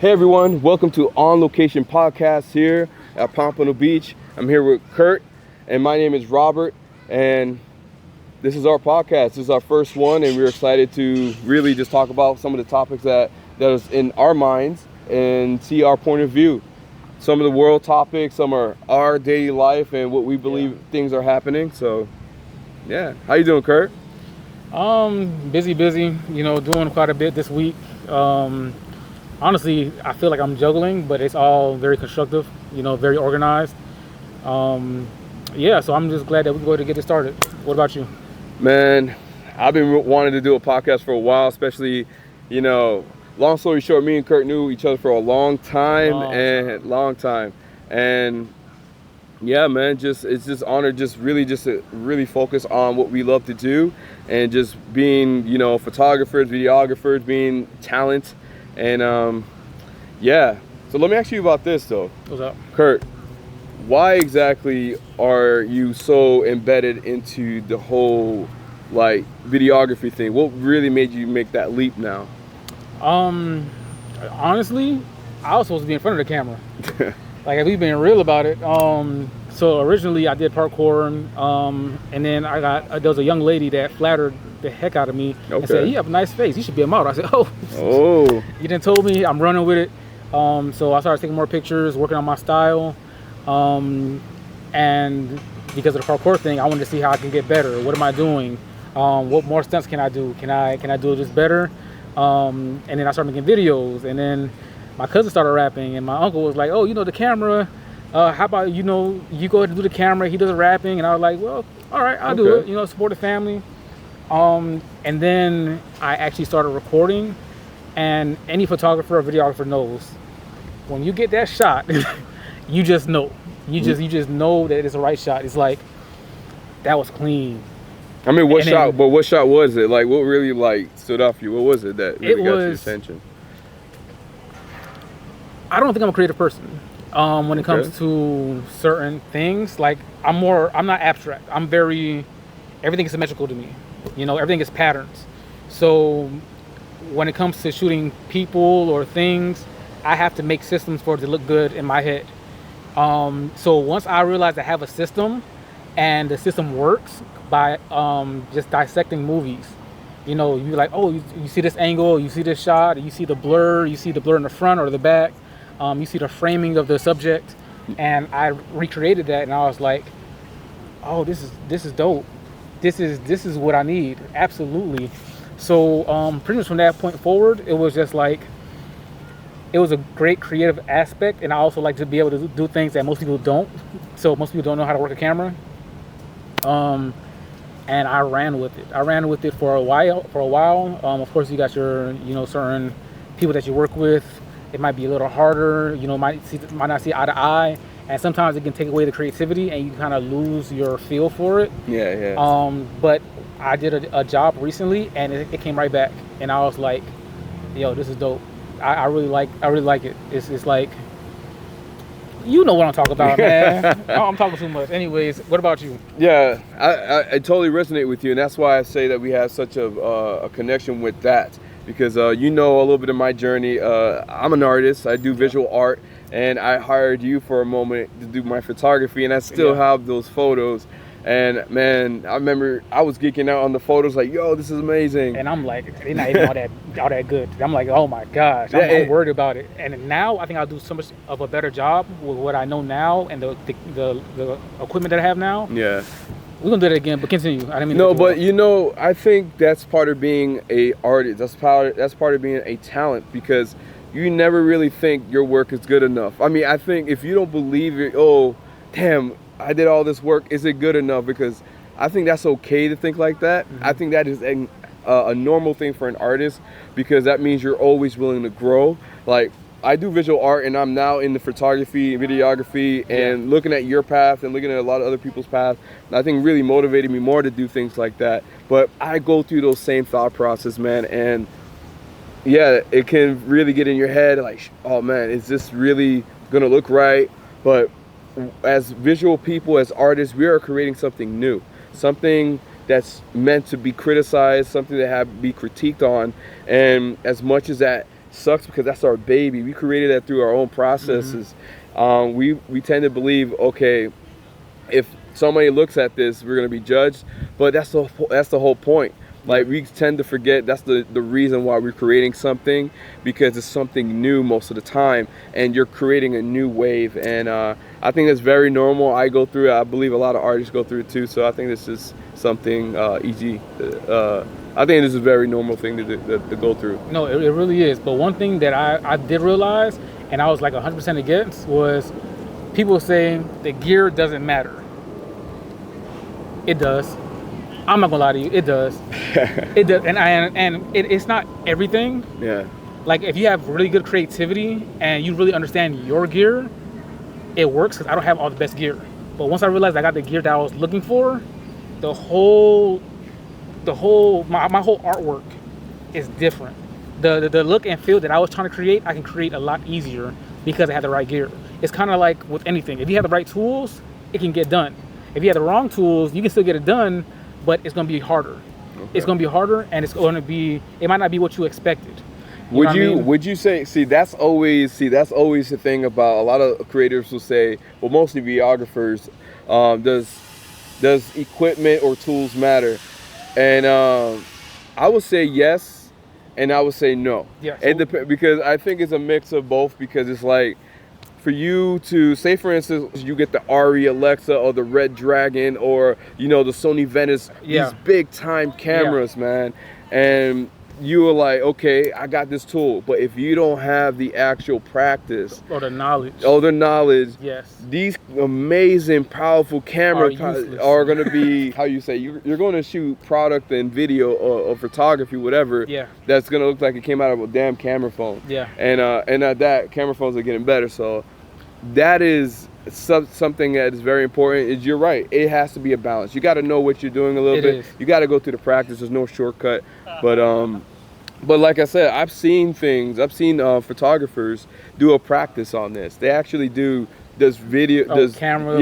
Hey everyone, welcome to On Location Podcast here at Pompano Beach. I'm here with Kurt, and my name is Robert, and this is our podcast. This is our first one, and we're excited to really just talk about some of the topics that is in our minds and see our point of view. Some of the world topics, some are our daily life and what we believe things are happening. So, yeah. How you doing, Kurt? Busy, doing quite a bit this week. Honestly, I feel like I'm juggling, but it's all very constructive, very organized. So I'm just glad that we go to get it started. What about you? Man, I've been wanting to do a podcast for a while, especially, long story short, me and Kurt knew each other for a long time. And yeah, man, it's just honor just to really focus on what we love to do and just being, photographers, videographers, being talent. And so let me ask you about this though. What's up? Kurt, why exactly are you so embedded into the whole videography thing? What really made you make that leap now? Honestly, I was supposed to be in front of the camera. If we've been real about it. So originally I did parkour, and then there was a young lady that flattered the heck out of me and said, "You have a nice face. You should be a model." I said, "Oh, you didn't told me." I'm running with it. So I started taking more pictures, working on my style, and because of the parkour thing, I wanted to see how I can get better. What am I doing? What more stunts can I do? Can I do it just better? And then I started making videos, and then my cousin started rapping, and my uncle was like, "Oh, the camera. How about you go ahead and do the camera? He does the rapping." And I was like, "Well, all right, I'll do it. Support the family." And then I actually started recording, and any photographer or videographer knows when you get that shot, you just know. You just know that it's the right shot. It's like that was clean. I mean, what shot was it? What really stood out for you? What was it that really got your attention? I don't think I'm a creative person. When it comes to certain things, I'm not abstract. Everything is symmetrical to me. Everything is patterns. So when it comes to shooting people or things, I have to make systems for it to look good in my head. So once I realize I have a system and the system works by just dissecting movies, you're like, oh, you see this angle, you see this shot, you see the blur in the front or the back. You see the framing of the subject, and I recreated that, and I was like, "Oh, this is dope. This is what I need, absolutely." So pretty much from that point forward, it was just it was a great creative aspect, and I also like to be able to do things that most people don't. So most people don't know how to work a camera, and I ran with it. I ran with it for a while. Of course, you got your certain people that you work with. It might be a little harder, might not see eye to eye, and sometimes it can take away the creativity and you kind of lose your feel for it. Yeah. But I did a job recently, and it came right back, and I was like, "Yo, this is dope. I really like it. It's like, you know what I'm talking about, man." I'm talking too much. Anyways, what about you? Yeah, I totally resonate with you, and that's why I say that we have such a connection with that. Because a little bit of my journey. I'm an artist. I do visual art, and I hired you for a moment to do my photography, and I still have those photos. And man, I remember I was geeking out on the photos, like, "Yo, this is amazing." And I'm like, they're not even all that good. I'm like, oh my gosh, I'm worried about it. And now I think I'll do so much of a better job with what I know now and the equipment that I have now. Yeah. We're gonna do that again, but continue. I didn't mean no, but I think that's part of being a artist. That's part of being a talent, because you never really think your work is good enough. I mean, I think if you don't believe it, oh, damn, I did all this work, is it good enough? Because I think that's okay to think like that. Mm-hmm. I think that is a normal thing for an artist, because that means you're always willing to grow. I do visual art, and I'm now in the photography, videography, and looking at your path and looking at a lot of other people's path. I think really motivated me more to do things like that. But I go through those same thought process, man, and yeah, it can really get in your head, like, oh man, is this really gonna look right? But as visual people, as artists, we are creating something new, something that's meant to be criticized, something that have be critiqued on. And as much as that sucks because that's our baby. We created that through our own processes. We tend to believe, okay, if somebody looks at this, we're gonna be judged, but that's the whole point. Like, we tend to forget that's the reason why we're creating something, because it's something new most of the time, and you're creating a new wave. And I think that's very normal. I go through it. I believe a lot of artists go through it too. So I think this is something easy. I think this is a very normal thing to go through. No, it really is. But one thing that I did realize, and I was like 100% against, was people saying the gear doesn't matter. It does. I'm not gonna lie to you, it does. It does, and it's not everything. Yeah. Like, if you have really good creativity and you really understand your gear, it works, because I don't have all the best gear. But once I realized I got the gear that I was looking for, my whole artwork is different. The look and feel that I was trying to create, I can create a lot easier because I had the right gear. It's kind of like with anything. If you have the right tools, it can get done. If you have the wrong tools, you can still get it done, but it's going to be harder. Okay. It's going to be harder, and it might not be what you expected. Would you say, that's always the thing about a lot of creators will say, well, mostly videographers, does equipment or tools matter? And I would say yes, and I would say no. Yeah. Because I think it's a mix of both, because it's like, for you to say, for instance, you get the Ari Alexa or the Red Dragon or, the Sony Venice, these big time cameras, man. And you were like, okay, I got this tool. But if you don't have the actual practice or the knowledge, yes, these amazing, powerful cameras are going to be, how you say, you're going to shoot product and video or photography, whatever. Yeah. That's going to look like it came out of a damn camera phone. Yeah. And at that, camera phones are getting better. So that is something that is very important. Is you're right. It has to be a balance. You got to know what you're doing a little bit. You got to go through the practice. There's no shortcut. But like I said, I've seen photographers do a practice on this. They actually does video, camera,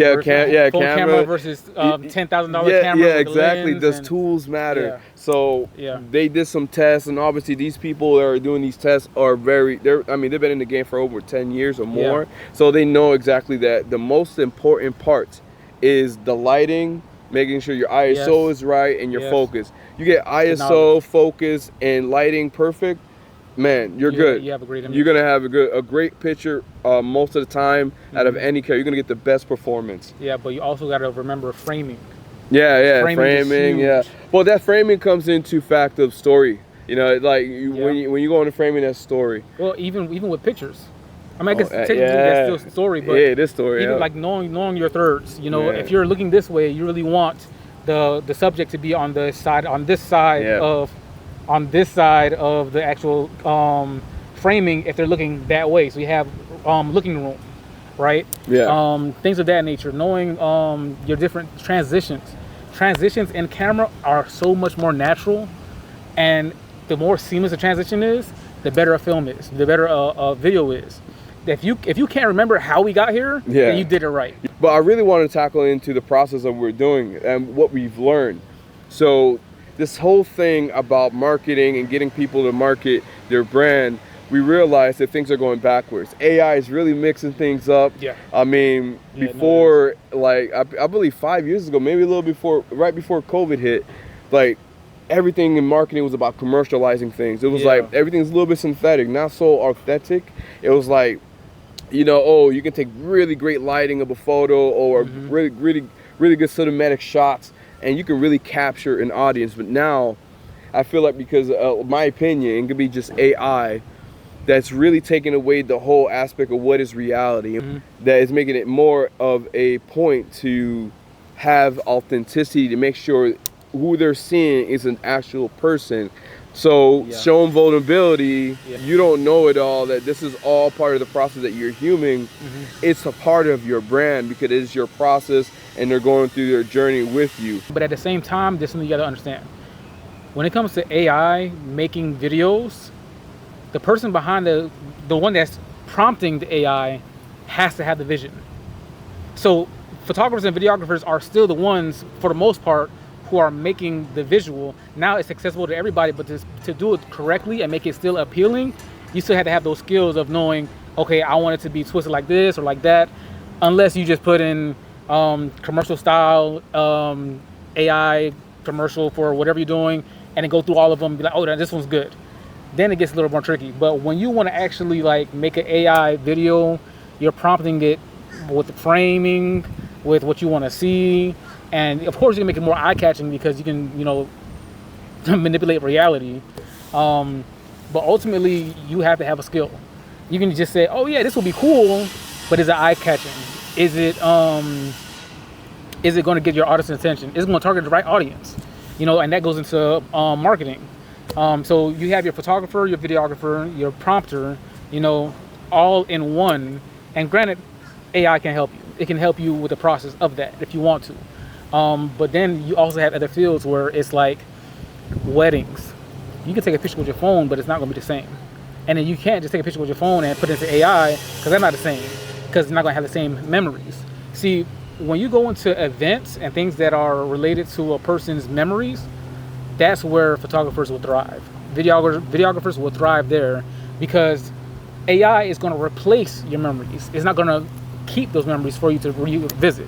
camera versus $10,000 camera. Yeah, exactly. Does tools matter? Yeah. So they did some tests, and obviously these people that are doing these tests are they've been in the game for over 10 years or more. So they know exactly that the most important part is the lighting, making sure your ISO is right and your focus. You get ISO, focus, and lighting perfect, man, you're good. You have a great image. You're gonna have a great picture most of the time out of any camera. You're gonna get the best performance. Yeah, but you also gotta remember framing. Yeah, framing. Yeah. Well, that framing comes into fact of story. Like when you go into framing, that story. Well, even with pictures. I mean, I guess technically that's still story, but it is story. Even like knowing your thirds. If you're looking this way, you really want the subject to be on this side of the actual framing. If they're looking that way, so you have looking room, right? Yeah. Things of that nature. Knowing your different transitions in camera are so much more natural, and the more seamless a transition is, the better a film is, the better a video is. If you can't remember how we got here, then you did it right. But I really want to tackle into the process of what we're doing and what we've learned. So this whole thing about marketing and getting people to market their brand, we realize that things are going backwards. AI is really mixing things up. Yeah. I mean, before, I believe 5 years ago, maybe a little before, right before COVID hit, like, everything in marketing was about commercializing things. It was like everything's a little bit synthetic, not so authentic. It was like, you can take really great lighting of a photo or really good cinematic shots, and you can really capture an audience. But now, I feel like because my opinion, it could be just AI that's really taking away the whole aspect of what is reality. That is making it more of a point to have authenticity, to make sure who they're seeing is an actual person. So showing vulnerability, you don't know it all, that this is all part of the process, that you're human. It's a part of your brand because it is your process and they're going through their journey with you. But at the same time, this is something you gotta understand. When it comes to AI making videos, the person behind the one that's prompting the AI has to have the vision. So photographers and videographers are still the ones, for the most part, who are making the visual. Now it's accessible to everybody, but to do it correctly and make it still appealing, you still have to have those skills of knowing, okay, I want it to be twisted like this or like that, unless you just put in commercial style AI commercial for whatever you're doing, and then go through all of them and be like, oh, this one's good. Then it gets a little more tricky. But when you want to actually like make an AI video, you're prompting it with the framing, with what you want to see, and of course you can make it more eye-catching because you can, you know, manipulate reality. But ultimately, you have to have a skill. You can just say, "Oh yeah, this will be cool," but is it eye-catching? Is it going to get your audience attention? Is it going to target the right audience? You know, and that goes into marketing. So you have your photographer, your videographer, your prompter, you know, all in one. And granted, AI can help you. It can help you with the process of that if you want to. But then you also have other fields where it's like weddings. You can take a picture with your phone, but it's not going to be the same. And then you can't just take a picture with your phone and put it into AI because they're not the same, because it's not going to have the same memories. See, when you go into events and things that are related to a person's memories, that's where photographers will thrive. Videographers will thrive there because AI is going to replace your memories. It's not going to keep those memories for you to revisit.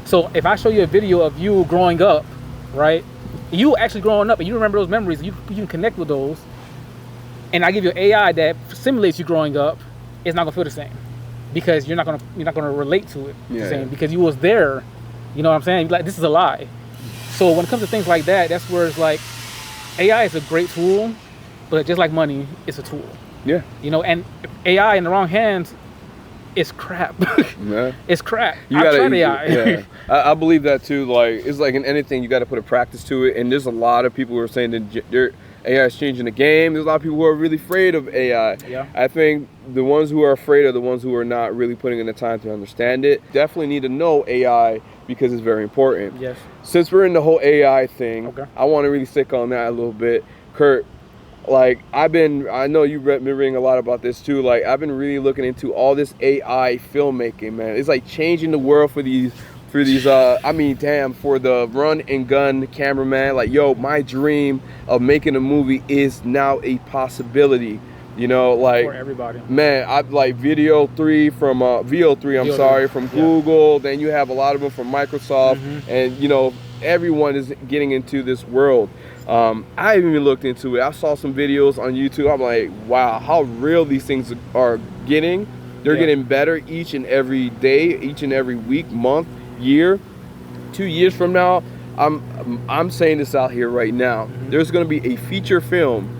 So if I show you a video of you growing up, right? You actually growing up and you remember those memories, you can connect with those, and I give you an AI that simulates you growing up, it's not gonna feel the same because you're not gonna relate to it the same because you was there. You know what I'm saying? Like, this is a lie. So when it comes to things like that, that's where it's like AI is a great tool, but just like money, it's a tool. Yeah. You know, and AI in the wrong hands, it's crap. Yeah. It's crap. I've tried AI. Yeah. I believe that too. Like, it's like in anything, you got to put a practice to it. And there's a lot of people who are saying that AI is changing the game. There's a lot of people who are really afraid of AI. Yeah. I think the ones who are afraid are the ones who are not really putting in the time to understand it. Definitely need to know AI because it's very important. Yes. Since we're in the whole AI thing, okay, I want to really stick on that a little bit. Kurt, like, I know you've been reading a lot about this too. Like, I've been really looking into all this AI filmmaking, man. It's like changing the world for these for the run and gun cameraman. Like, yo, my dream of making a movie is now a possibility. You know, like, for everybody. Man, I like VO3 from Google. Then you have a lot of them from Microsoft, and you know, everyone is getting into this world. I even looked into it. I saw some videos on YouTube. I'm like, wow, how real these things are getting. They're getting better each and every day, each and every week, month, year. 2 years from now, I'm saying this out here right now. There's going to be a feature film,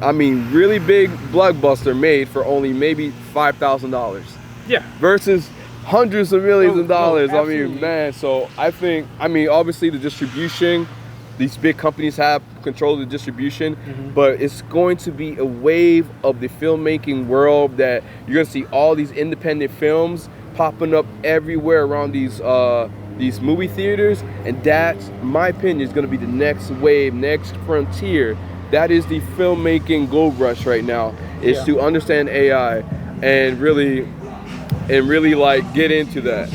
I mean, really big blockbuster made for only maybe $5,000. Yeah. Versus hundreds of millions of dollars. I absolutely. mean, man. So I think, obviously the distribution. These big companies have control of the distribution, but it's going to be a wave of the filmmaking world that you're going to see all these independent films popping up everywhere around these movie theaters, and that's, my opinion, is going to be the next wave, next frontier. That is the filmmaking gold rush right now, is to understand AI and really like get into that.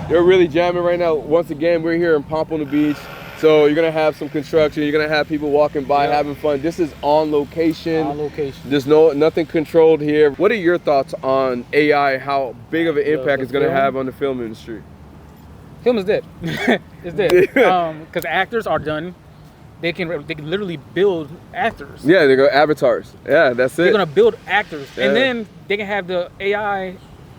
They're really jamming right now. Once again, we're here in Pompano Beach. So you're gonna have some construction. You're gonna have people walking by having fun. This is on location. On location. There's nothing controlled here. What are your thoughts on AI? How big of an impact it's gonna have on the film industry? Film is dead. It's dead. Because actors are done. They can literally build actors. Yeah, they go avatars. Yeah, that's it. They're gonna build actors, and then they can have the AI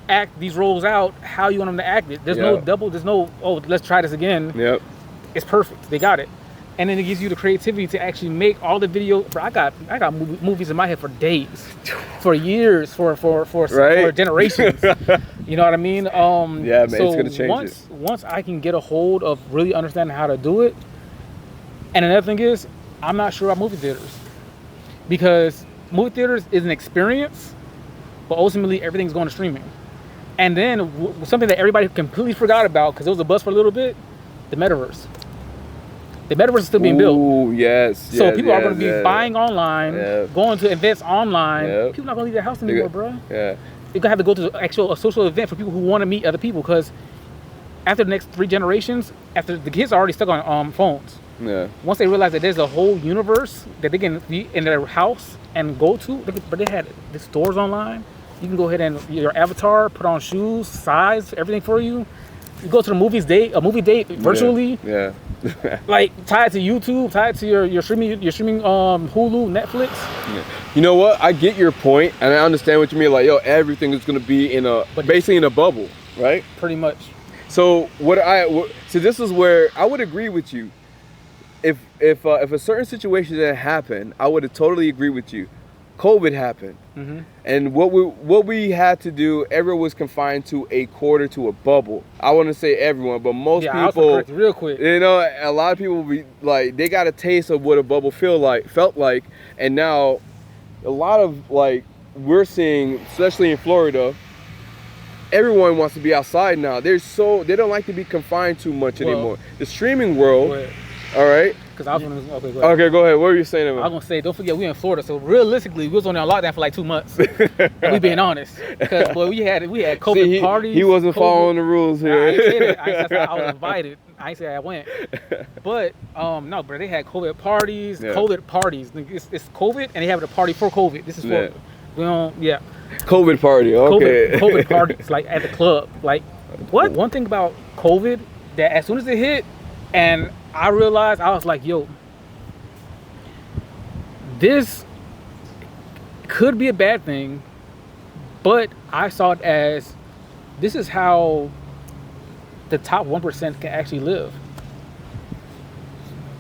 act these roles out how you want them to act it. There's no double. There's no, oh, let's try this again. Yep. It's perfect. They got it, and then it gives you the creativity to actually make all the video. Bro, I got movies in my head for days, for years, for generations. You know what I mean? Yeah, man, so it's gonna change once I can get a hold of really understanding how to do it, and another thing is, I'm not sure about movie theaters, because movie theaters is an experience, but ultimately everything's going to streaming. And then something that everybody completely forgot about, because it was a buzz for a little bit, the metaverse. The metaverse is still being built. Ooh, yes. So people are going to be buying online, going to events online. People are not going to leave their house anymore, bro. Yeah. They're going to have to go to a social event for people who want to meet other people, because after the next 3 generations, after the kids are already stuck on phones. Yeah. Once they realize that there's a whole universe that they can be in their house and go to. But they had the stores online. You can go ahead and your avatar, put on shoes, size, everything for you. You go to the a movie date virtually. Yeah. Like tie it to YouTube, tie it to your streaming Hulu, Netflix. Yeah. You know what? I get your point, and I understand what you mean. Like, yo, everything is gonna be basically in a bubble, right? Pretty much. So so this is where I would agree with you. If a certain situation didn't happen, I would have totally agree with you. COVID happened, and what we had to do, everyone was confined to a quarter to a bubble. I want to say everyone, but most people, real quick. You know, a lot of people be like, they got a taste of what a bubble felt like, and now a lot of like we're seeing, especially in Florida, everyone wants to be outside now. They don't like to be confined too much anymore. The streaming world, all right. Because I was going to, okay, go ahead. What were you saying about? I was going to say, don't forget, we in Florida, so realistically, we was only on lockdown for like 2 months. We being honest, because boy, we had COVID parties. He wasn't following the rules here. I ain't say that. I was invited. I ain't say I went. But no, bro, they had COVID parties. Yeah. COVID parties. It's COVID, and they have a party for COVID. This is Florida. We don't. Yeah. COVID party. Okay. COVID parties, like at the club. Like, what? One thing about COVID that as soon as it hit, and I realized, I was like, yo, this could be a bad thing, but I saw it as, this is how the top 1% can actually live.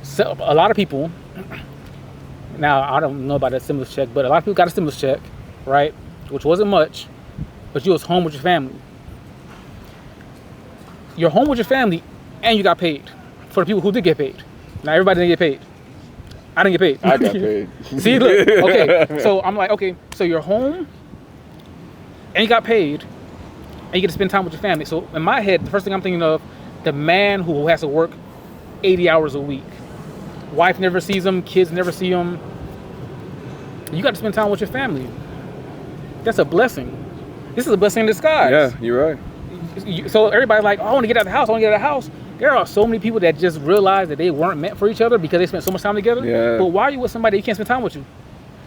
So a lot of people, now I don't know about that stimulus check, but a lot of people got a stimulus check, right? Which wasn't much, but you was home with your family. You're home with your family and you got paid. For the people who did get paid. Now everybody didn't get paid. I didn't get paid. I got paid. See, look, okay. So I'm like, okay, so you're home and you got paid and you get to spend time with your family. So in my head, the first thing I'm thinking of, the man who has to work 80 hours a week. Wife never sees him, kids never see him. You got to spend time with your family. That's a blessing. This is a blessing in disguise. Yeah, you're right. So everybody's like, oh, I want to get out of the house, I want to get out of the house. There are so many people that just realize that they weren't meant for each other because they spent so much time together. Yeah. But why are you with somebody that you can't spend time with you?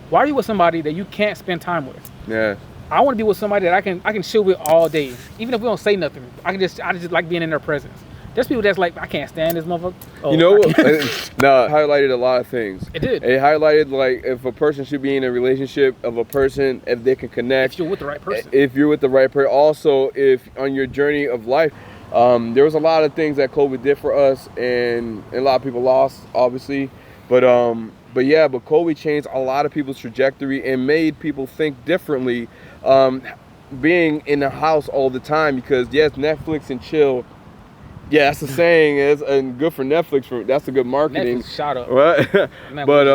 Why are you with somebody that you can't spend time with? Yeah. I want to be with somebody that I can chill with all day. Even if we don't say nothing. I just like being in their presence. There's people that's like, I can't stand this motherfucker. Oh, you know what? No, it highlighted a lot of things. It did. It highlighted like if a person should be in a relationship of a person, if they can connect. If you're with the right person. If you're with the right person. Also, if on your journey of life, there was a lot of things that COVID did for us, and a lot of people lost, obviously. But COVID changed a lot of people's trajectory and made people think differently. Being in the house all the time, because yes, Netflix and chill. Yeah, that's the saying is, and good for Netflix. That's a good marketing. Netflix shot up. Right? But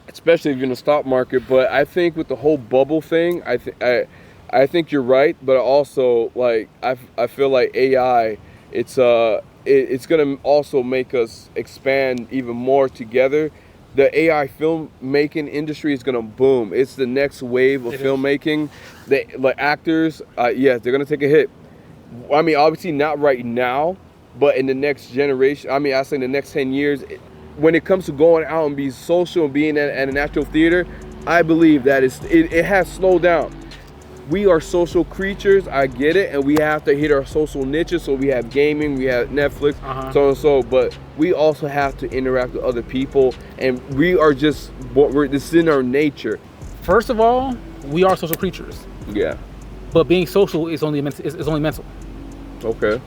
especially if you're in the stock market. But I think with the whole bubble thing, I think you're right. But also, like, I feel like AI, it's gonna also make us expand even more together. The AI filmmaking industry is gonna boom. It's the next wave of filmmaking. Like actors, yes, they're gonna take a hit. I mean, obviously not right now, but in the next generation, I mean, I say in the next 10 years, when it comes to going out and being social and being at an actual theater, I believe that it has slowed down. We are social creatures, I get it, and we have to hit our social niches. So we have gaming, we have Netflix, so and so, but we also have to interact with other people, and we are just, this is in our nature. First of all, we are social creatures. Yeah. But being social is only mental. Okay.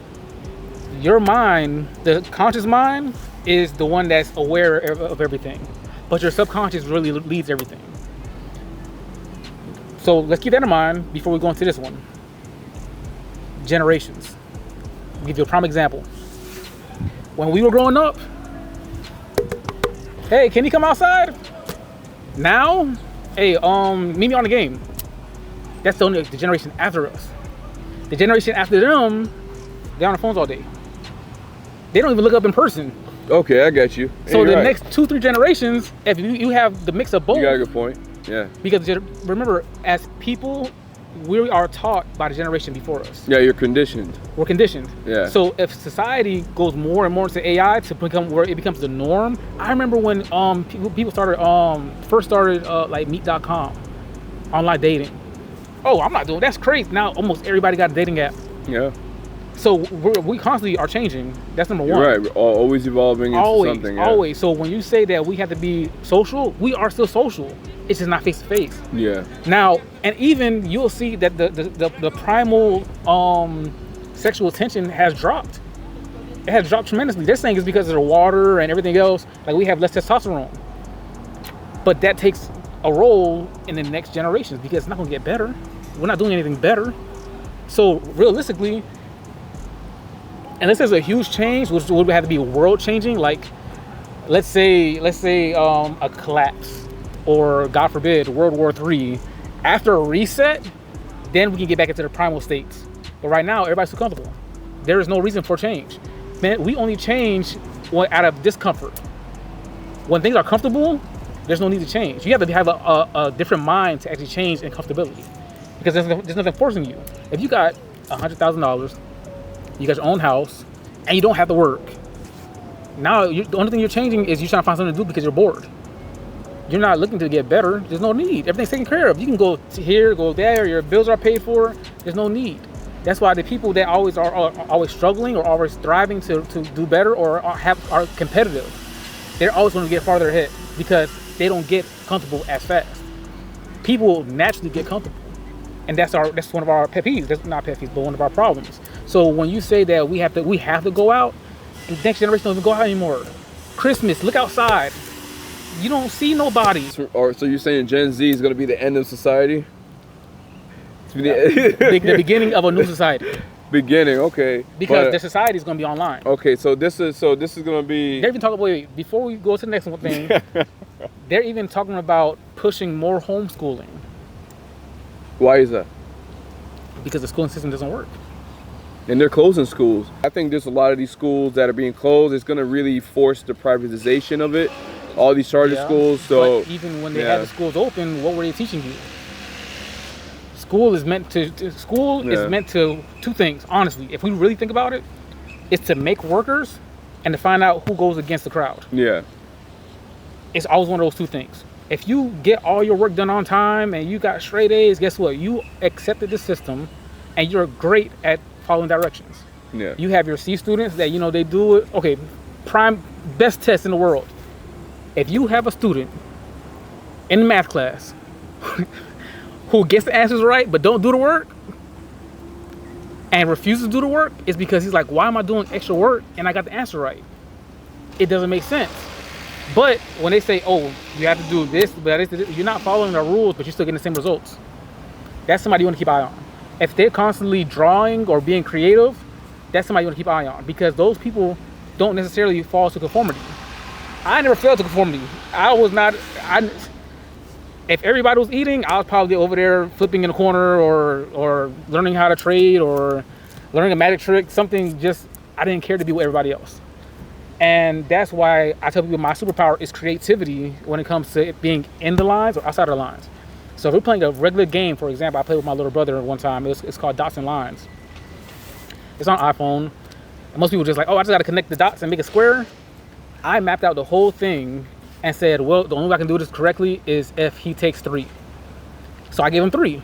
Your mind, the conscious mind, is the one that's aware of everything. But your subconscious really leads everything. So let's keep that in mind before we go into this one. Generations. I'll give you a prime example. When we were growing up, hey, can you come outside? Now, hey, meet me on the game. That's the generation after us. The generation after them, they're on the phones all day. They don't even look up in person. Okay, I got you. So the next 2-3 generations, if you have the mix of both. You got a good point. Yeah. Because remember, as people we are taught by the generation before us. Yeah, you're conditioned. We're conditioned. Yeah. So if society goes more and more into AI to become where it becomes the norm, I remember when people started first started like Meet.com, online dating. Oh, I'm not doing that's crazy. Now almost everybody got a dating app. Yeah. So we constantly are changing. That's number one. You're right. Always evolving into something. Yeah. Always. So when you say that we have to be social, we are still social. It's just not face to face. Yeah. Now, and even you'll see that the primal sexual tension has dropped. It has dropped tremendously. This thing is because of the water and everything else. Like we have less testosterone. But that takes a role in the next generations because it's not gonna get better. We're not doing anything better. So realistically, unless there's a huge change, which would have to be world changing, like let's say a collapse, or God forbid, World War III. After a reset, then we can get back into the primal states. But right now, everybody's too comfortable. There is no reason for change. Man, we only change out of discomfort. When things are comfortable, there's no need to change. You have to have a different mind to actually change in comfortability, because there's nothing forcing you. If you got $100,000, you got your own house, and you don't have to work. Now, the only thing you're changing is you're trying to find something to do because you're bored. You're not looking to get better. There's no need. Everything's taken care of. You can go to here, go there. Your bills are paid for. There's no need. That's why the people that always are always struggling or always striving to do better or are competitive, they're always going to get farther ahead because they don't get comfortable as fast. People naturally get comfortable. And that's one of our pet peeves. That's not pet peeves, but one of our problems. So when you say that we have to go out, and the next generation don't even go out anymore. Christmas, look outside. You don't see nobody. So you're saying Gen Z is going to be the end of society? The beginning of a new society. Beginning, okay. Because the society is going to be online. Okay, so this is going to be. They're even talking. Wait, before we go to the next one thing, they're even talking about pushing more homeschooling. Why is that? Because the schooling system doesn't work. And they're closing schools. I think there's a lot of these schools that are being closed. It's going to really force the privatization of it. All these charter schools. So but even when they had the schools open, what were they teaching you? School is meant to two things. Honestly, if we really think about it, it's to make workers and to find out who goes against the crowd. Yeah. It's always one of those two things. If you get all your work done on time and you got straight A's, guess what? You accepted the system and you're great at following directions. Yeah. You have your C students that, they do it. Okay, best test in the world. If you have a student in math class who gets the answers right but don't do the work and refuses to do the work, it's because he's like, why am I doing extra work and I got the answer right? It doesn't make sense. But when they say, oh, you have to do this, but you're not following the rules, but you're still getting the same results. That's somebody you want to keep an eye on. If they're constantly drawing or being creative, that's somebody you want to keep an eye on, because those people don't necessarily fall to conformity. I never fell to conformity. If everybody was eating, I was probably over there flipping in the corner or learning how to trade or learning a magic trick, something I didn't care to be with everybody else. And that's why I tell people my superpower is creativity when it comes to it being in the lines or outside of the lines. So if we're playing a regular game, for example, I played with my little brother one time. It's called Dots and Lines. It's on iPhone. And most people just like, oh, I just got to connect the dots and make a square. I mapped out the whole thing and said, well, the only way I can do this correctly is if he takes 3. So I gave him 3.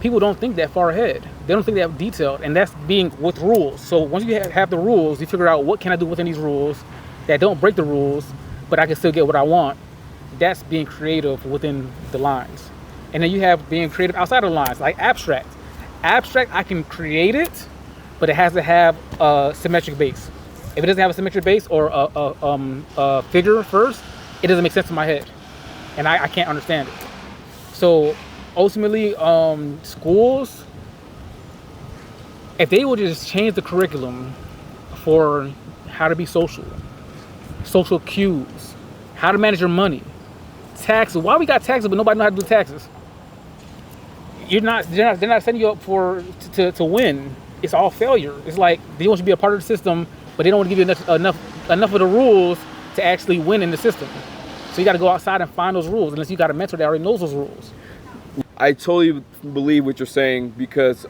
People don't think that far ahead. They don't think that detailed, and that's being with rules. So once you have the rules, you figure out what can I do within these rules that don't break the rules, but I can still get what I want. That's being creative within the lines. And then you have being creative outside of the lines, like abstract. Abstract, I can create it, but it has to have a symmetric base. If it doesn't have a symmetric base or a figure first, it doesn't make sense in my head, and I can't understand it. So ultimately, schools, if they would just change the curriculum for how to be social cues, how to manage your money, taxes. Why we got taxes but nobody knows how to do taxes? They're not setting you up to win. It's all failure. It's like they want you to be a part of the system, but they don't want to give you enough of the rules to actually win in the system. So you got to go outside and find those rules, unless you got a mentor that already knows those rules. I totally believe what you're saying because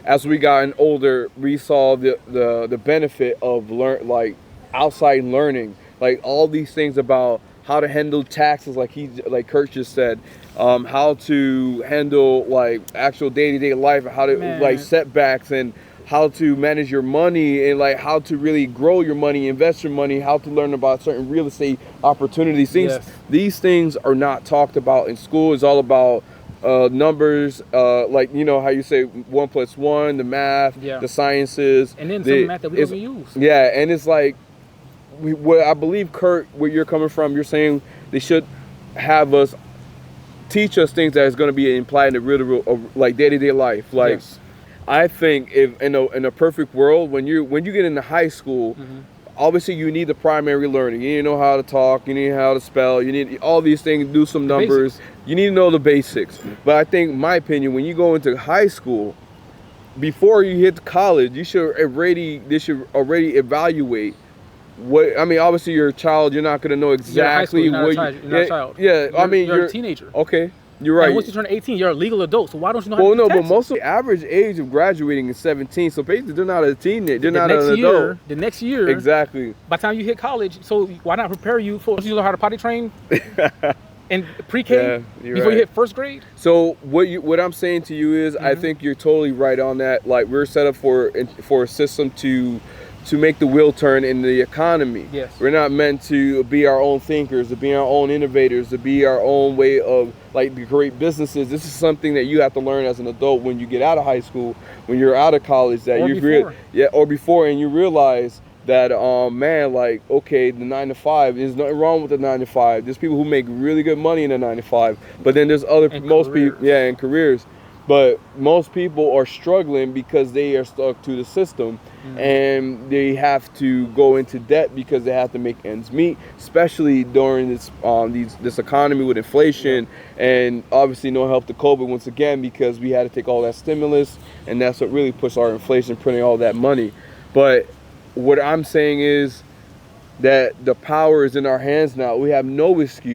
as we gotten older, we saw the benefit of like outside learning, like all these things about how to handle taxes, like Kurt just said, how to handle like actual day-to-day life, how to like setbacks and how to manage your money and like how to really grow your money, invest your money, how to learn about certain real estate opportunities. These things are not talked about in school. It's all about numbers, like you know how you say 1 + 1, the math, the sciences, and then some math that we don't even use. Yeah, and it's like what I believe, Kurt, where you're coming from. You're saying they should have us teach us things that is going to be implied in the real like day-to-day life, like. I think if in a perfect world, when you get into high school, obviously you need the primary learning. You need to know how to talk, you need how to spell, you need all these things, do some numbers. You need to know the basics. But I think, in my opinion, when you go into high school, before you hit college, they should already evaluate what. I mean, obviously you're a child, you're not going to know exactly you're not a child. Yeah, I mean you're a teenager. Okay. You're right. And once you turn 18, you're a legal adult. So why don't you know how to do Well, no, taxes? but most of the average age of graduating is 17. So basically, they're not a teenager. They're not an adult. The next year, exactly. By the time you hit college, so why not prepare you for you know how to potty train in pre-K before you hit first grade? So what I'm saying to you is, I think you're totally right on that. Like we're set up for a system to make the wheel turn in the economy. Yes. We're not meant to be our own thinkers, to be our own innovators, to be our own way of like to create businesses. This is something that you have to learn as an adult when you get out of high school, when you're out of college, that or before, and you realize that man, like, okay, the 9 to 5, there's nothing wrong with the 9 to 5. There's people who make really good money in the 9 to 5, but then there's people, in careers. But most people are struggling because they are stuck to the system, and they have to go into debt because they have to make ends meet, especially during this economy with inflation, and obviously no help to COVID once again because we had to take all that stimulus, and that's what really pushed our inflation, printing all that money. But what I'm saying is that the power is in our hands now. We have no excuse.